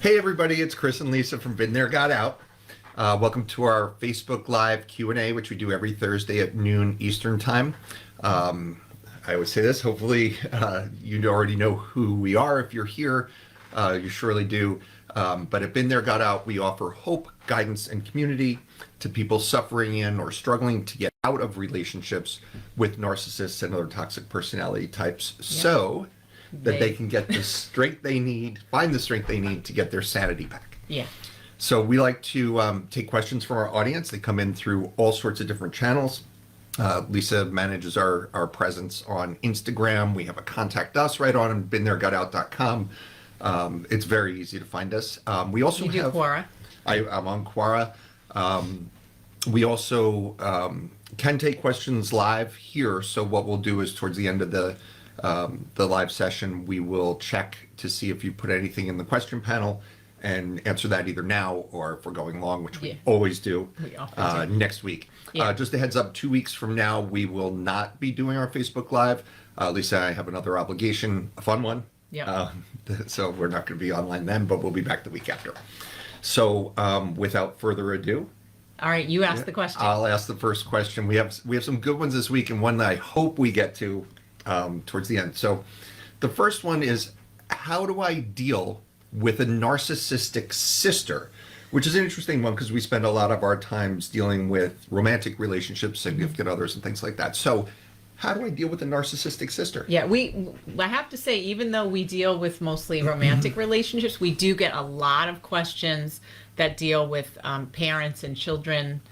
Hey everybody, it's Chris and Lisa from Been There, Got Out. Welcome to our Facebook Live Q&A, which we do every Thursday at noon Eastern Time. I always say this, hopefully you already know who we are. If you're here, you surely do. But at Been There, Got Out, we offer hope, guidance, and community to people suffering in or struggling to get out of relationships with narcissists and other toxic personality types. Yeah. So that they can get the strength they need, find the strength they need to get their sanity back. Yeah. So we like to take questions from our audience. They come in through all sorts of different channels. Lisa manages our presence on Instagram. We have a contact us right on BeenThereGotOut.com. It's very easy to find us. We also you do Quora. I'm on Quora. We also can take questions live here. So what we'll do is towards the end of the live session, we will check to see if you put anything in the question panel and answer that either now or if we're going long, which we always do, next week. Yeah. Just a heads up, 2 weeks from now, we will not be doing our Facebook Live. Lisa and I have another obligation, a fun one. Yeah. So we're not going to be online then, but we'll be back the week after. So without further ado. All right, you ask the question. I'll ask the first question. We have some good ones this week and one that I hope we get to towards the end. So the first one is, how do I deal with a narcissistic sister? Which is an interesting one because we spend a lot of our times dealing with romantic relationships, significant others, and things like that. So how do I deal with a narcissistic sister? Yeah, I have to say, even though we deal with mostly romantic relationships, we do get a lot of questions that deal with parents and children,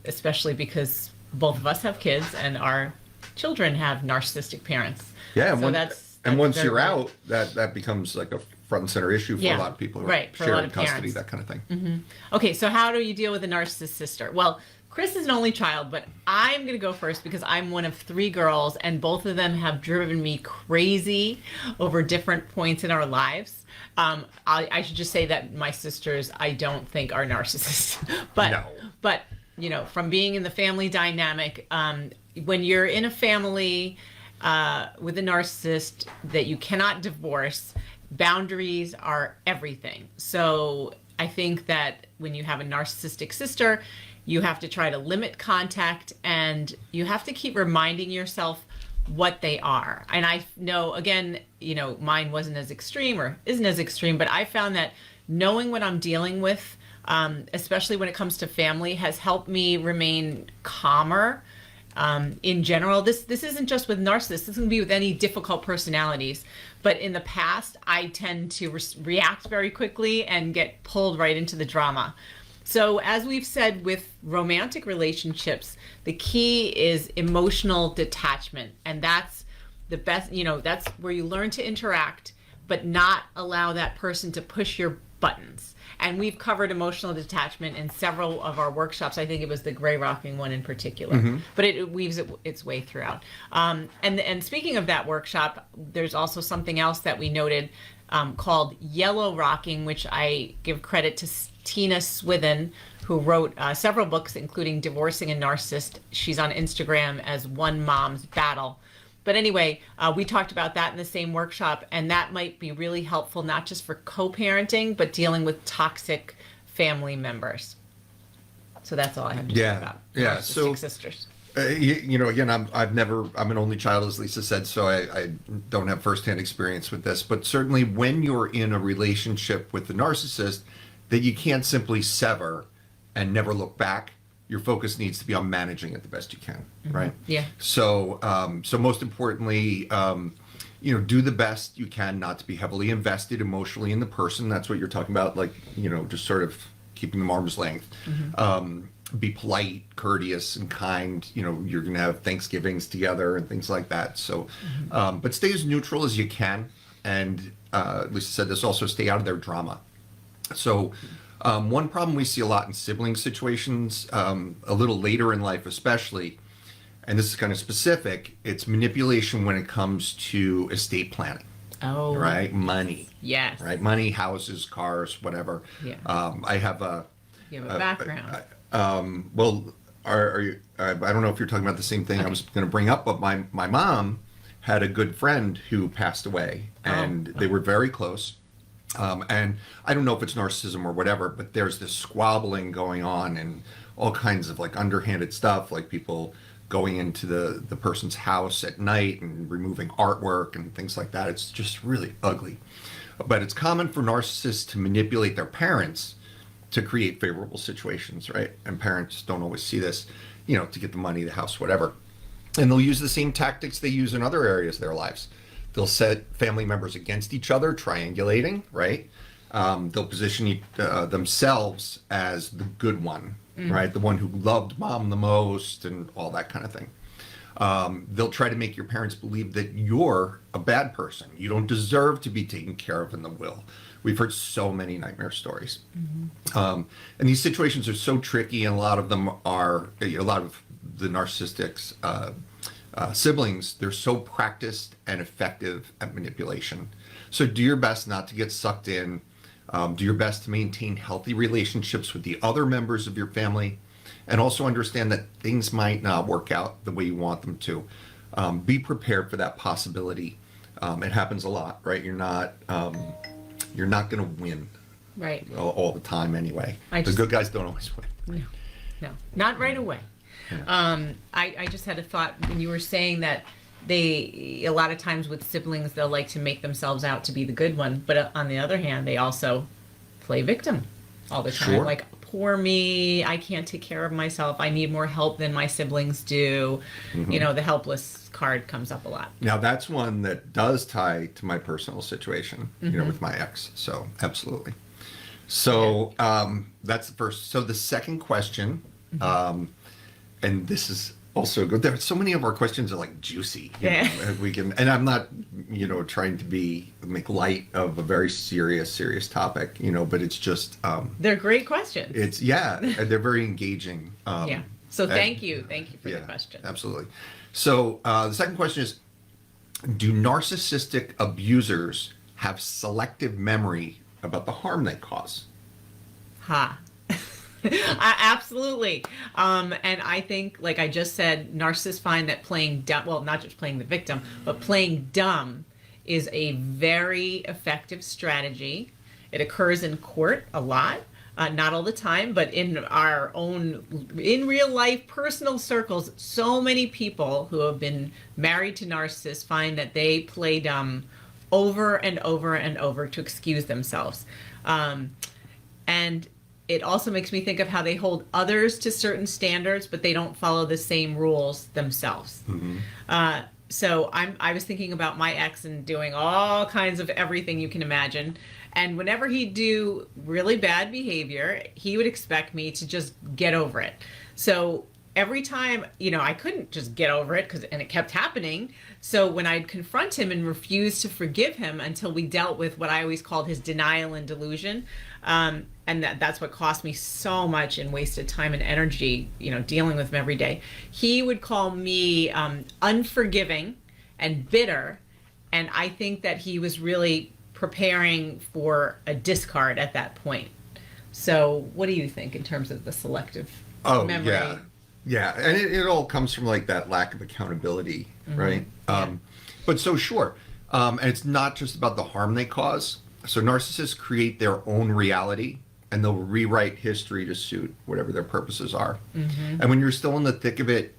especially because both of us have kids and our children have narcissistic parents. Yeah, so and once you're out, that becomes like a front and center issue for a lot of people who are sharing custody, that kind of thing. Mm-hmm. Okay, so how do you deal with a narcissist sister? Well, Chris is an only child, but I'm going to go first because I'm one of 3 girls, and both of them have driven me crazy over different points in our lives. I should just say that my sisters, I don't think are narcissists, but you know, from being in the family dynamic, when you're in a family with a narcissist that you cannot divorce, boundaries are everything. So I think that when you have a narcissistic sister, you have to try to limit contact and you have to keep reminding yourself what they are. And I know, again, you know, mine wasn't as extreme or isn't as extreme, but I found that knowing what I'm dealing with, especially when it comes to family, has helped me remain calmer. In general, this isn't just with narcissists, this can be with any difficult personalities. But in the past, I tend to react very quickly and get pulled right into the drama. So as we've said with romantic relationships, the key is emotional detachment. And that's the best, you know, that's where you learn to interact, but not allow that person to push your buttons. And we've covered emotional detachment in several of our workshops. I think it was the gray rocking one in particular, but it weaves its way throughout. And speaking of that workshop, there's also something else that we noted called yellow rocking, which I give credit to Tina Swithin, who wrote several books, including Divorcing a Narcissist. She's on Instagram as One Mom's Battle. But anyway, we talked about that in the same workshop, and that might be really helpful, not just for co-parenting, but dealing with toxic family members. So that's all I have to say about narcissistic sisters. You know, again, I'm an only child, as Lisa said, so I don't have firsthand experience with this. But certainly when you're in a relationship with the narcissist that you can't simply sever and never look back, your focus needs to be on managing it the best you can, right? Yeah. So, so most importantly, you know, do the best you can not to be heavily invested emotionally in the person. That's what you're talking about, like, you know, just sort of keeping them arm's length. Be polite, courteous, and kind. You know, you're going to have Thanksgivings together and things like that. So, but stay as neutral as you can. And Lisa said this also, stay out of their drama. So, one problem we see a lot in sibling situations, a little later in life especially, and this is kind of specific, it's manipulation when it comes to estate planning. Oh. Right? Money. Yes. Right? Money, houses, cars, whatever. Yeah. I have a... You have a background. Well, are you... I don't know if you're talking about the same thing I was going to bring up, but my mom had a good friend who passed away, and they were very close. And I don't know if it's narcissism or whatever, but there's this squabbling going on and all kinds of like underhanded stuff, like people going into the person's house at night and removing artwork and things like that. It's just really ugly. But it's common for narcissists to manipulate their parents to create favorable situations, right? And parents don't always see this, to get the money, the house, whatever. And they'll use the same tactics they use in other areas of their lives. They'll set family members against each other, triangulating, right? They'll position themselves as the good one, right? The one who loved mom the most and all that kind of thing. They'll try to make your parents believe that you're a bad person. You don't deserve to be taken care of in the will. We've heard so many nightmare stories. And these situations are so tricky, and a lot of them are, a lot of the narcissistics, siblings, they're so practiced and effective at manipulation. So do your best not to get sucked in. Do your best to maintain healthy relationships with the other members of your family, and also understand that things might not work out the way you want them to. Be prepared for that possibility. It happens a lot, right? You're not going to win, Right. all the time anyway. The good guys don't always win. No, not right away. Yeah. I just had a thought when you were saying that a lot of times with siblings, they'll like to make themselves out to be the good one. But on the other hand, they also play victim all the time. Sure. Like, poor me, I can't take care of myself. I need more help than my siblings do. The helpless card comes up a lot. Now that's one that does tie to my personal situation, with my ex. So absolutely. So that's the first. So the second question, and this is also good. There, so many of our questions are like juicy. We can, and I'm not, trying to make light of a very serious topic, but it's just. They're great questions. They're very engaging. So thank you for the question. Absolutely. So the second question is, do narcissistic abusers have selective memory about the harm they cause? Absolutely. And I think, like I just said, narcissists find that playing dumb, well, not just playing the victim, but playing dumb is a very effective strategy. It occurs in court a lot. Not all the time, but in our own, in real life, personal circles, so many people who have been married to narcissists find that they play dumb over and over and over to excuse themselves. And it also makes me think of how they hold others to certain standards, but they don't follow the same rules themselves. So I was thinking about my ex and doing all kinds of everything you can imagine. And whenever he'd do really bad behavior, he would expect me to just get over it. So every time, I couldn't just get over it and it kept happening. So when I'd confront him and refuse to forgive him until we dealt with what I always called his denial and delusion, and that's what cost me so much in wasted time and energy, dealing with him every day. He would call me unforgiving and bitter, and I think that he was really preparing for a discard at that point. So what do you think in terms of the selective memory? Yeah, and it all comes from like that lack of accountability, right? But so sure, and it's not just about the harm they cause. So narcissists create their own reality, and they'll rewrite history to suit whatever their purposes are. And when you're still in the thick of it,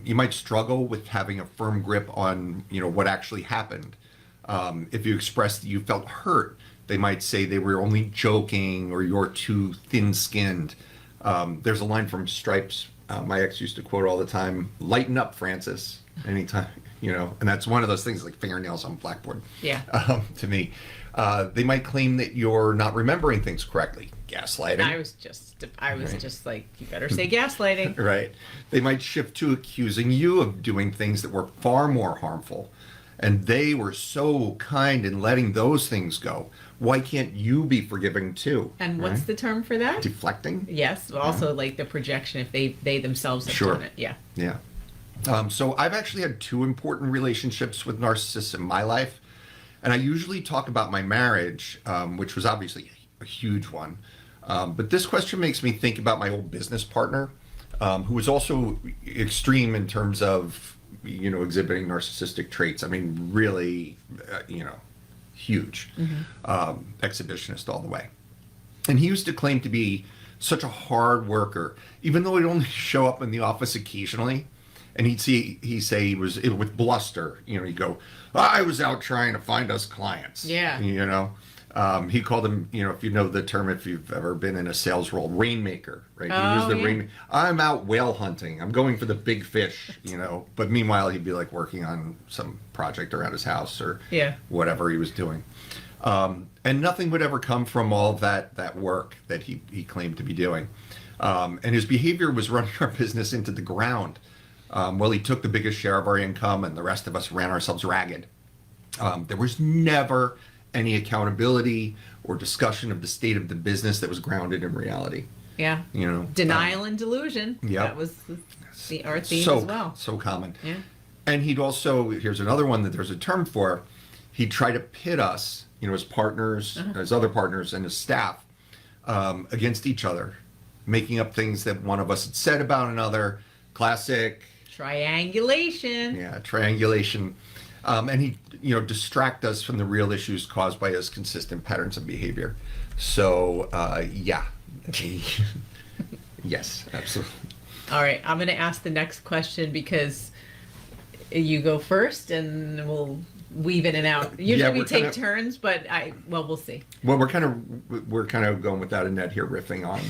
you might struggle with having a firm grip on what actually happened. If you express that you felt hurt, they might say they were only joking or you're too thin-skinned. There's a line from Stripes my ex used to quote all the time: "Lighten up, Francis." Anytime, and that's one of those things like fingernails on blackboard. To me, they might claim that you're not remembering things correctly. Gaslighting. I was just like, you better say gaslighting. Right. They might shift to accusing you of doing things that were far more harmful. And they were so kind in letting those things go. Why can't you be forgiving too? And what's the term for that? Deflecting? Yes. Also, like the projection, if they themselves have done it. Yeah. So I've actually had two important relationships with narcissists in my life. And I usually talk about my marriage, which was obviously a huge one. But this question makes me think about my old business partner, who was also extreme in terms of exhibiting narcissistic traits. I mean, really, huge. Exhibitionist all the way. And he used to claim to be such a hard worker, even though he'd only show up in the office occasionally. And he'd say he was with bluster. He'd go, I was out trying to find us clients. Yeah. He called him, if you know the term, if you've ever been in a sales role, rainmaker, right? He was the rain. I'm out whale hunting. I'm going for the big fish, But meanwhile, he'd be like working on some project around his house or whatever he was doing. And nothing would ever come from all that work that he claimed to be doing. And his behavior was running our business into the ground. Well, he took the biggest share of our income, and the rest of us ran ourselves ragged. There was never any accountability or discussion of the state of the business that was grounded in reality. Yeah. Denial and delusion. Yeah. That was our theme as well. So common. Yeah. And he'd also, here's another one that there's a term for, he'd try to pit us, his partners, his other partners, and his staff against each other, making up things that one of us had said about another. Classic. Triangulation. Yeah, triangulation. And he, distract us from the real issues caused by his consistent patterns of behavior. So, yeah. Yes, absolutely. All right, I'm going to ask the next question because you go first and we'll weave in and out. Usually we take turns, but we'll see. Well, we're kind of going without a net here, riffing on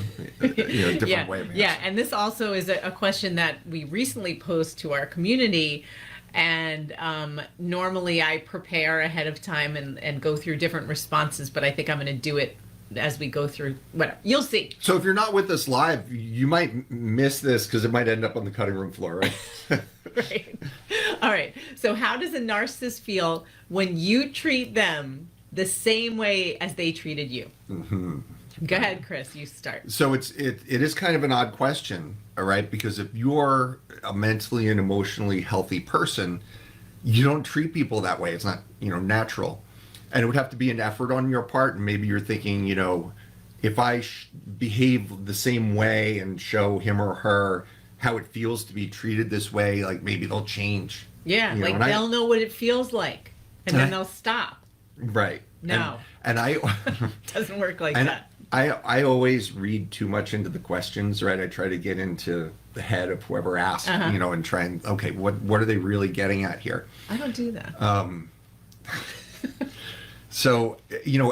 a different way of answering. Yeah, and this also is a question that we recently posed to our community. And normally I prepare ahead of time and go through different responses, but I think I'm going to do it as we go through. Whatever, you'll see. So if you're not with us live, you might miss this because it might end up on the cutting room floor, right? Right. All right. So how does a narcissist feel when you treat them the same way as they treated you? Mm-hmm. Go ahead, Chris. You start. So it is kind of an odd question, all right? Because if you're a mentally and emotionally healthy person, you don't treat people that way. It's not, natural. And it would have to be an effort on your part. And maybe you're thinking, if I behave the same way and show him or her how it feels to be treated this way, like maybe they'll change. Yeah, they'll know what it feels like. And then they'll stop. Right. No. And I... Doesn't work like that. I always read too much into the questions, right? I try to get into the head of whoever asked, and try and, okay, what are they really getting at here? I don't do that. So,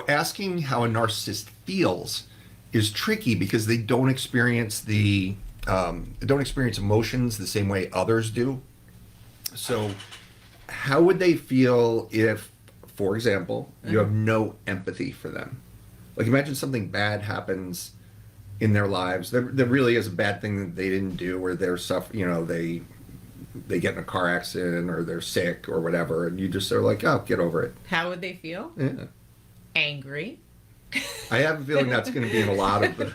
asking how a narcissist feels is tricky because they don't experience emotions the same way others do. So, how would they feel if, for example, you have no empathy for them? Like, imagine something bad happens in their lives. There really is a bad thing that they didn't do, or they're they get in a car accident, or they're sick, or whatever, and you just are like, oh, get over it. How would they feel? Yeah. Angry. I have a feeling that's going to be in a lot of the...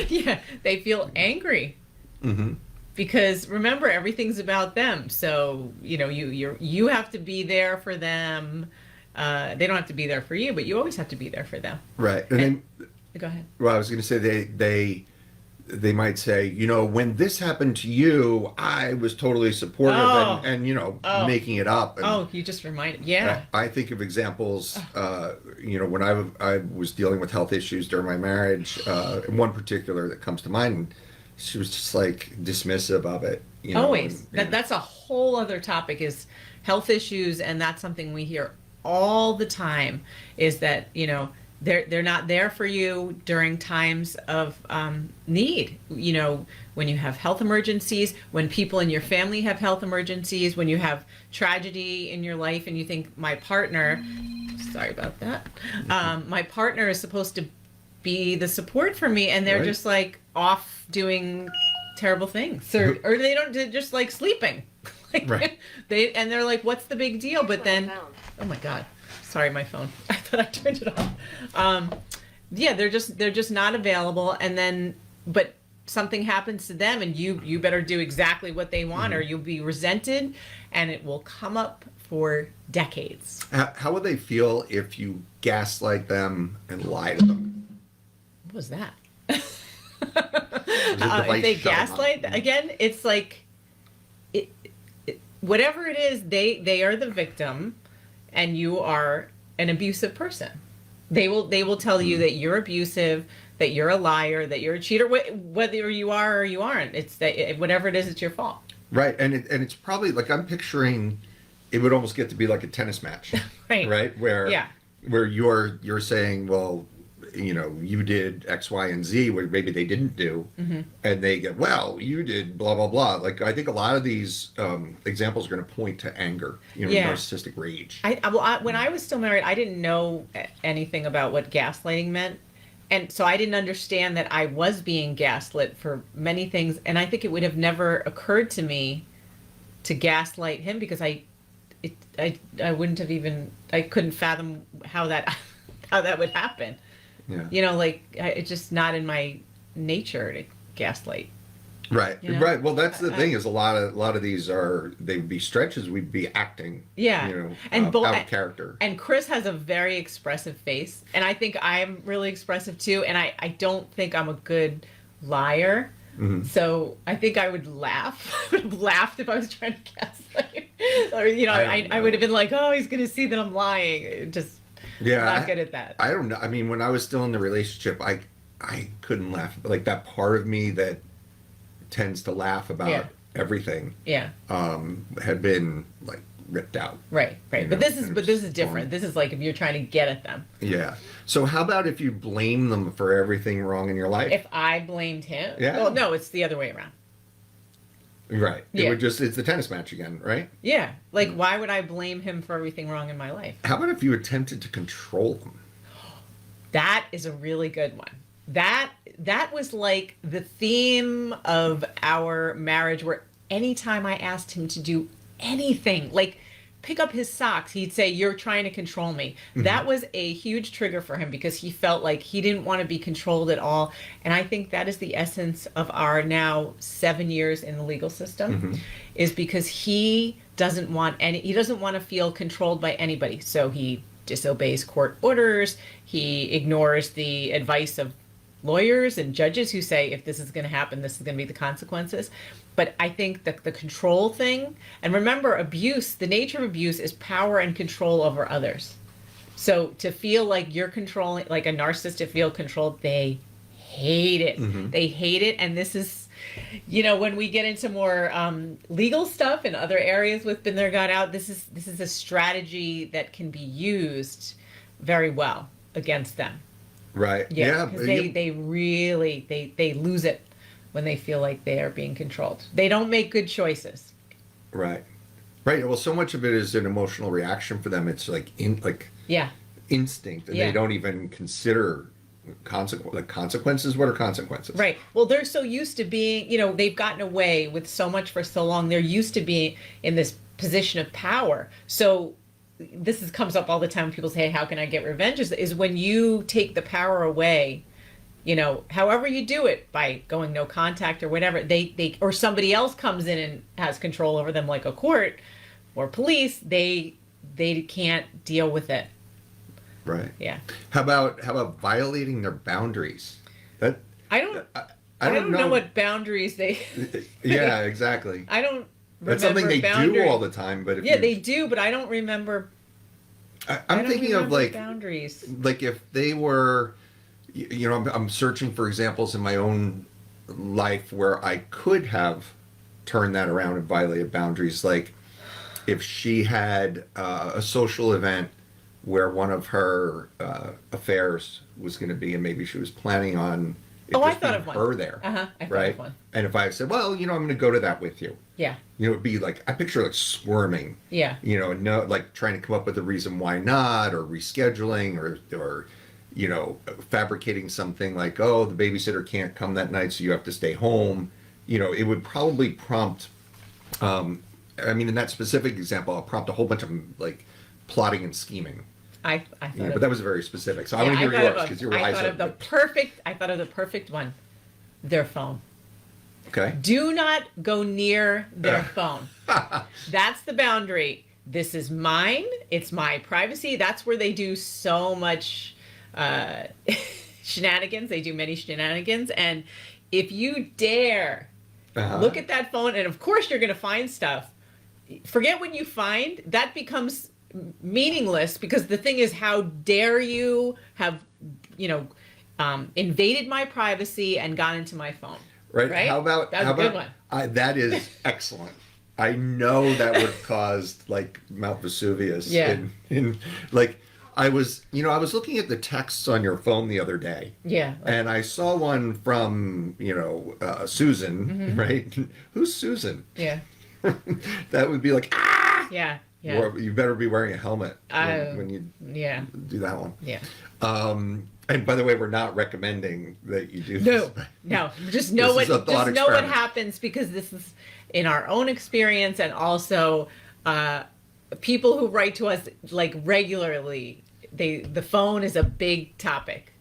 Yeah, they feel angry. Mm-hmm. Because remember, everything's about them. So, you have to be there for them. They don't have to be there for you, but you always have to be there for them. Right. And then, go ahead. Well, I was going to say they might say, when this happened to you, I was totally supportive and making it up. And you just reminded. Yeah. I think of examples, when I was dealing with health issues during my marriage, one particular that comes to mind, and she was just like dismissive of it. Always. That's a whole other topic, is health issues, and that's something we hear all the time, is that they're not there for you during times of need. When you have health emergencies, when people in your family have health emergencies, when you have tragedy in your life, and you think, my partner, sorry about that, my partner is supposed to be the support for me, and they're just like off doing terrible things, or they don't, they're just like sleeping. Right. They're like, what's the big deal? But then, oh my God, sorry, my phone. I thought I turned it off. They're just not available. And then, but something happens to them, and you better do exactly what they want, or you'll be resented, and it will come up for decades. How would they feel if you gaslight them and lie to them? What was that? If they gaslight again, it's like whatever it is, they are the victim, and you are an abusive person. They will tell you that you're abusive, that you're a liar, that you're a cheater, whether you are or you aren't. It's that whatever it is, it's your fault. Right, and it's probably like I'm picturing it would almost get to be like a tennis match, right? Where you're saying, well, you know, you did X, Y, and Z, where maybe they didn't do, and they get, well, you did blah blah blah. Like I think a lot of these examples are going to point to anger, you know, narcissistic rage. When I was still married, I didn't know anything about what gaslighting meant. And so I didn't understand that I was being gaslit for many things. And I think it would have never occurred to me to gaslight him because I wouldn't have even, I couldn't fathom how that would happen. Yeah. You know, like it's just not in my nature to gaslight. Right. You know? Right. Well, that's the thing is a lot of these are, they would be stretches. We'd be acting. Yeah. You know, and out of character. And Chris has a very expressive face, and I think I'm really expressive too. And I don't think I'm a good liar. So I think I would laugh. I would have laughed if I was trying to gaslight. Or you know, I would have been like, oh, he's going to see that I'm lying. Just not good at that. I don't know. I mean, when I was still in the relationship, I couldn't laugh. Like that part of me that tends to laugh about everything had been like ripped out. Right. But this is different. This is like if you're trying to get at them. Yeah. So how about if you blame them for everything wrong in your life? If I blamed him? Yeah. Well, no, it's the other way around. Right. It would just, it's the tennis match again, right? Yeah. Like why would I blame him for everything wrong in my life? How about if you attempted to control them? That is a really good one. That was like the theme of our marriage, where anytime I asked him to do anything, like pick up his socks, he'd say, you're trying to control me. That was a huge trigger for him because he felt like he didn't want to be controlled at all. And I think that is the essence of our now 7 years in the legal system, is because he doesn't want to feel controlled by anybody. So he disobeys court orders. He ignores the advice of lawyers and judges who say, if this is going to happen, this is going to be the consequences. But I think that the control thing, and remember, abuse, the nature of abuse is power and control over others. So to feel like you're controlling, like a narcissist, to feel controlled, they hate it. They hate it. And this is, you know, when we get into more legal stuff in other areas with Been There, Got Out, this is a strategy that can be used very well against them. Right. Yeah. Because they really lose it when they feel like they are being controlled. They don't make good choices. Right. Well, so much of it is an emotional reaction for them. It's like instinct, and they don't even consider consequences. What are consequences? Right. Well, they're so used to being, you know, they've gotten away with so much for so long. They're used to being in this position of power. So comes up all the time when people say, how can I get revenge? Is when you take the power away, you know, however you do it, by going no contact or whatever, they or somebody else comes in and has control over them, like a court or police, they can't deal with it. Right. Yeah. How about violating their boundaries? I don't know what boundaries they Yeah, exactly. I don't That's something they do all the time, but they do, but I don't remember. I'm thinking of like boundaries. Like if they were, you know, I'm searching for examples in my own life where I could have turned that around and violated boundaries. Like if she had a social event where one of her affairs was going to be, and maybe she was planning on I thought of her there. I thought right? of one. And if I said, well, you know, I'm going to go to that with you. Yeah. You know, it'd be like, I picture like squirming. Yeah. You know, no, like trying to come up with a reason why not, or rescheduling, or you know, fabricating something like, oh, the babysitter can't come that night, so you have to stay home. You know, it would probably prompt, I mean, in that specific example, I'll prompt a whole bunch of like plotting and scheming. I thought but that was very specific. So I want to hear yours because your eyes I thought of the perfect one. Their phone. Okay. Do not go near their phone. That's the boundary. This is mine. It's my privacy. That's where they do so much shenanigans. They do many shenanigans. And if you dare look at that phone, and of course you're going to find stuff. Forget what you find. That becomes meaningless, because the thing is, how dare you have, invaded my privacy and gone into my phone. Right? How about That's a good one. That is excellent. I know that would have caused like Mount Vesuvius. Yeah. In like I was looking at the texts on your phone the other day. Yeah. And I saw one from Susan, right? Who's Susan? Yeah. That would be like Yeah. Yeah. Or you better be wearing a helmet when you do that one. Yeah. And by the way, we're not recommending that you do No, this. no. Just know what happens, because this is in our own experience, and also people who write to us like regularly. The phone is a big topic.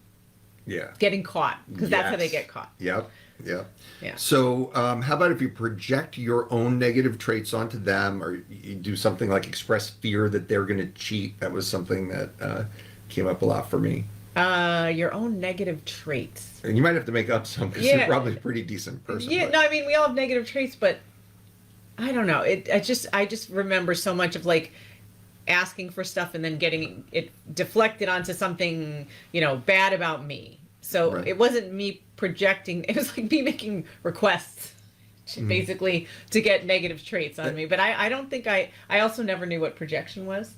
Yeah. Getting caught, because that's how they get caught. Yep. Yeah. Yeah. So, how about if you project your own negative traits onto them, or you do something like express fear that they're going to cheat? That was something that came up a lot for me. Your own negative traits. And you might have to make up some, because you're probably a pretty decent person. Yeah. But. No, I mean, we all have negative traits, but I don't know. I just remember so much of like asking for stuff and then getting it deflected onto something, bad about me. So it wasn't me projecting. It was like me making requests, basically, to get negative traits on me. But I don't think I also never knew what projection was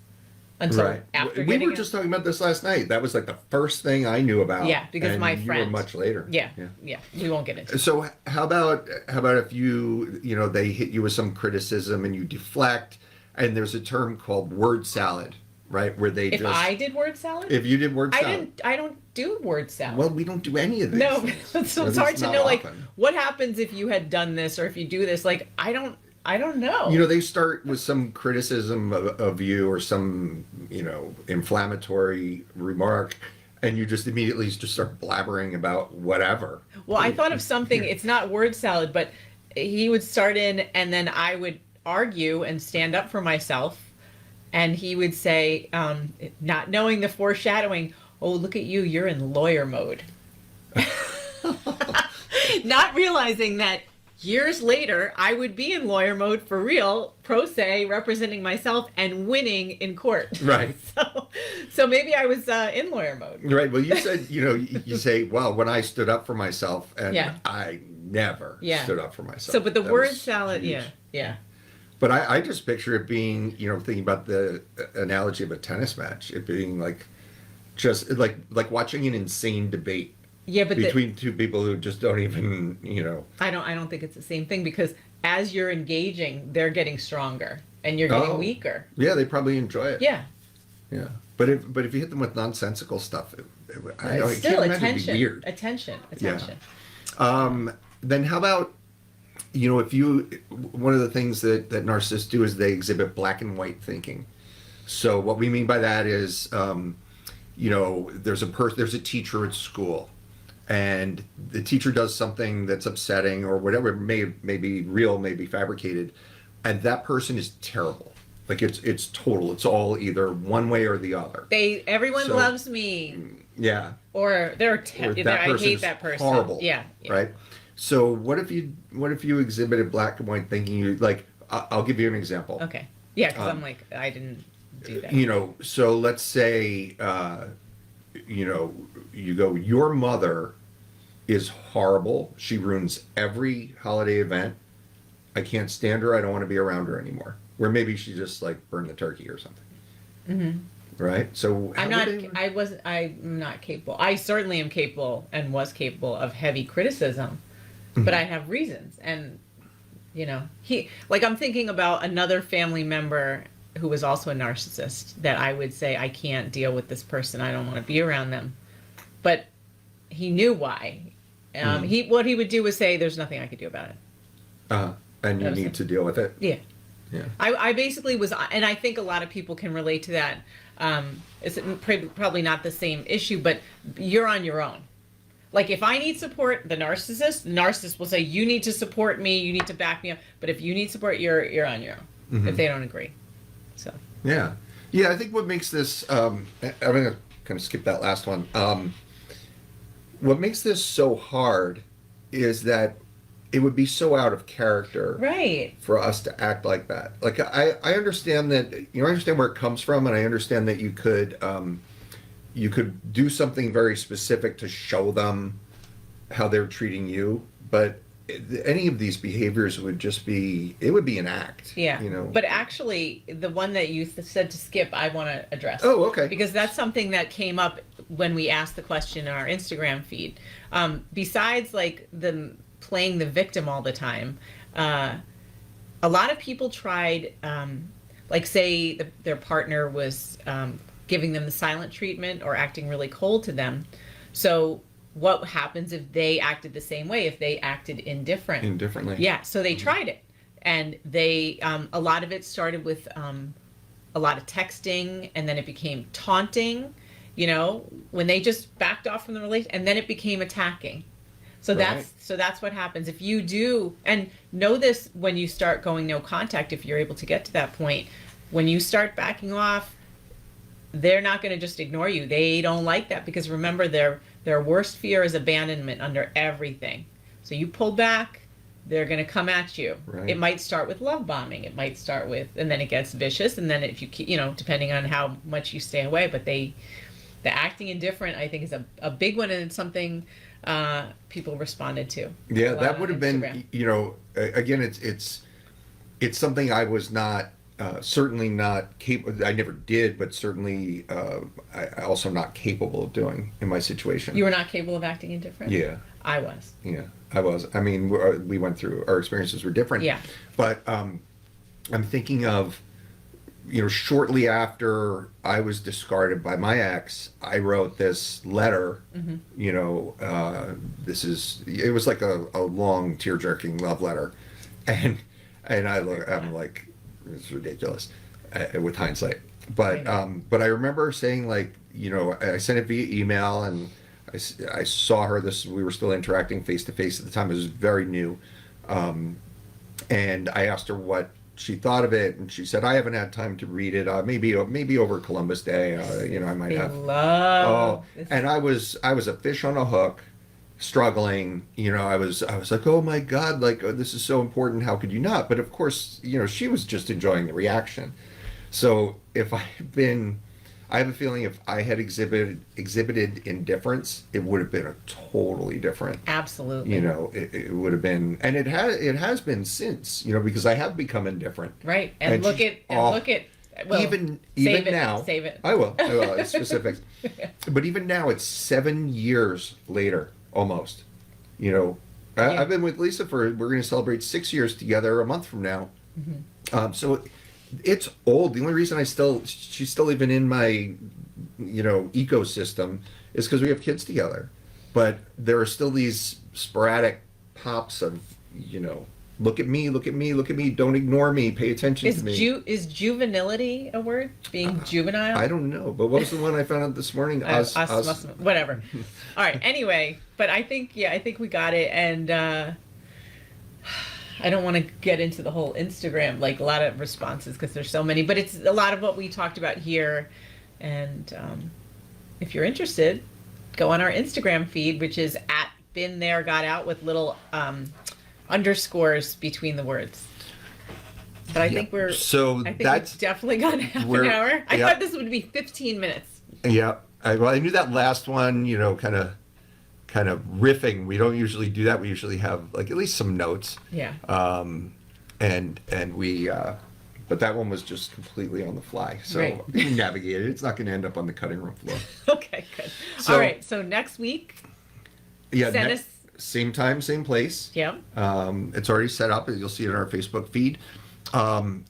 until after. We were just talking about this last night. That was like the first thing I knew about. Yeah, because my friend. You were much later. Yeah. We won't get into it. So how about if they hit you with some criticism and you deflect, and there's a term called word salad, right? Where they if I did word salad? If you did word salad. I don't do word salad. Well, we don't do any of this. No, so it's hard to know, like, what happens if you had done this, or if you do this. Like, I don't know. They start with some criticism of you, or some, inflammatory remark, and you just immediately just start blabbering about whatever. Well, I thought of something. It's not word salad, but he would start in, and then I would argue and stand up for myself, and he would say, not knowing the foreshadowing, "Oh, look at you, you're in lawyer mode." Not realizing that years later I would be in lawyer mode for real, pro se, representing myself and winning in court. Right. So maybe I was in lawyer mode. Right. Well, you said, you say, well, when I stood up for myself, and I never stood up for myself. So, but the word salad, yeah. But I just picture it being, thinking about the analogy of a tennis match, it being like, just like watching an insane debate. Yeah, but between two people who just don't even, I don't think it's the same thing, because as you're engaging, they're getting stronger and you're getting weaker. Yeah, they probably enjoy it. Yeah. Yeah. But if you hit them with nonsensical stuff, it's still attention. Be weird. Attention. Yeah. Then how about, if one of the things that narcissists do is they exhibit black and white thinking. So what we mean by that is, there's a teacher at school, and the teacher does something that's upsetting or whatever, may be real, may be fabricated, and that person is terrible. Like it's total. It's all either one way or the other. Everyone loves me. Yeah. Or I hate that person. Horrible. Yeah. Right. So what if you exhibited black and white thinking? I'll give you an example. Okay. Yeah, because I'm like, I didn't do that. So let's say, you go, your mother is horrible. She ruins every holiday event. I can't stand her. I don't want to be around her anymore. Where maybe she just burned the turkey or something. Mm-hmm. Right. So I'm not capable. I certainly am capable and was capable of heavy criticism, but I have reasons. And, I'm thinking about another family member who was also a narcissist that I would say, I can't deal with this person. I don't want to be around them. But he knew why. What he would do was say, there's nothing I could do about it. And you need to deal with it. Yeah. Yeah. I basically was, and I think a lot of people can relate to that. It's probably not the same issue, but you're on your own. Like, if I need support, the narcissist will say, you need to support me, you need to back me up. But if you need support, you're on your own, if they don't agree. So. Yeah. I think what makes this, I'm going to kind of skip that last one. What makes this so hard is that it would be so out of character Right. for us to act like that. Like I understand that, I understand where it comes from, and I understand that you could do something very specific to show them how they're treating you, but any of these behaviors would just be, it would be an act. Yeah. You know. But actually, the one that you said to skip, I want to address. Oh, okay. Because that's something that came up when we asked the question in our Instagram feed. Besides, like, the playing the victim all the time, a lot of people tried, like, say their partner was giving them the silent treatment or acting really cold to them. So what happens if they acted the same way, if they acted Indifferently. Yeah, so they tried it. And they, a lot of it started with a lot of texting, and then it became taunting, when they just backed off from the relationship, and then it became attacking. So Right. that's what happens. If you do, and know this when you start going no contact, if you're able to get to that point, when you start backing off, they're not going to just ignore you. They don't like that, because remember, their worst fear is abandonment under everything. So you pull back, they're going to come at you. Right. It might start with love bombing. It might start with, and then it gets vicious. And then if you keep, depending on how much you stay away, but the acting indifferent, I think, is a big one, and it's something people responded to. Yeah, a lot that on would have Instagram. been, again, it's something I was not, certainly not capable, I never did, but certainly I also not capable of doing in my situation. You were not capable of acting indifferent? Yeah. I was. Yeah, I was. I mean, we went through, our experiences were different. Yeah. But I'm thinking of, shortly after I was discarded by my ex, I wrote this letter. Mm-hmm. It was like a long tear-jerking love letter, and I'm like, it's ridiculous, with hindsight. But I remember saying, like, I sent it via email, and I saw her. We were still interacting face to face at the time. It was very new, and I asked her what she thought of it, and she said, "I haven't had time to read it. Maybe over Columbus Day. I might have." Love. And I was a fish on a hook, struggling. I was like, "Oh my God! Like, this is so important. How could you not?" But of course, she was just enjoying the reaction. So I have a feeling if I had exhibited indifference, it would have been a totally different. Absolutely. It would have been, and it has been since, because I have become indifferent. Right, and look at. Well, even now. Save it. I will. It's specifics. But even now, it's 7 years later, almost. I've been with Lisa we're going to celebrate 6 years together a month from now. Mm-hmm. So it's old. The only reason she's still even in my, ecosystem is because we have kids together. But there are still these sporadic pops of, look at me, look at me, look at me, don't ignore me, pay attention to me. Is juvenility a word? Being juvenile? I don't know, but what was the one I found out this morning? Whatever. All right. Anyway, but I think we got it, and I don't want to get into the whole Instagram, like a lot of responses, because there's so many, but it's a lot of what we talked about here. And if you're interested, go on our Instagram feed, which is @BeenThereGotOut with little underscores between the words. But I think we've definitely gone half an hour. I thought this would be 15 minutes. Yeah. I knew that last one, kind of riffing. We don't usually do that. We usually have like at least some notes. Yeah. And we, but that one was just completely on the fly. So Right. we navigated. It's not going to end up on the cutting room floor. Okay, good. All right. So next week, send us. Same time, same place. Yeah. It's already set up. You'll see it on our Facebook feed.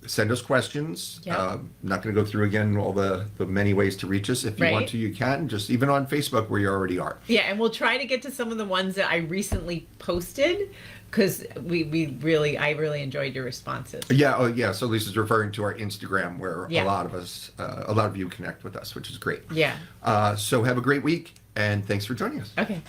Send us questions. Yeah. Not going to go through again all the many ways to reach us. If you want to, you can. Just even on Facebook where you already are. Yeah, and we'll try to get to some of the ones that I recently posted, because I really enjoyed your responses. Yeah. Oh, yeah. So Lisa's referring to our Instagram where Yeah. a lot of you connect with us, which is great. Yeah. So have a great week, and thanks for joining us. Okay.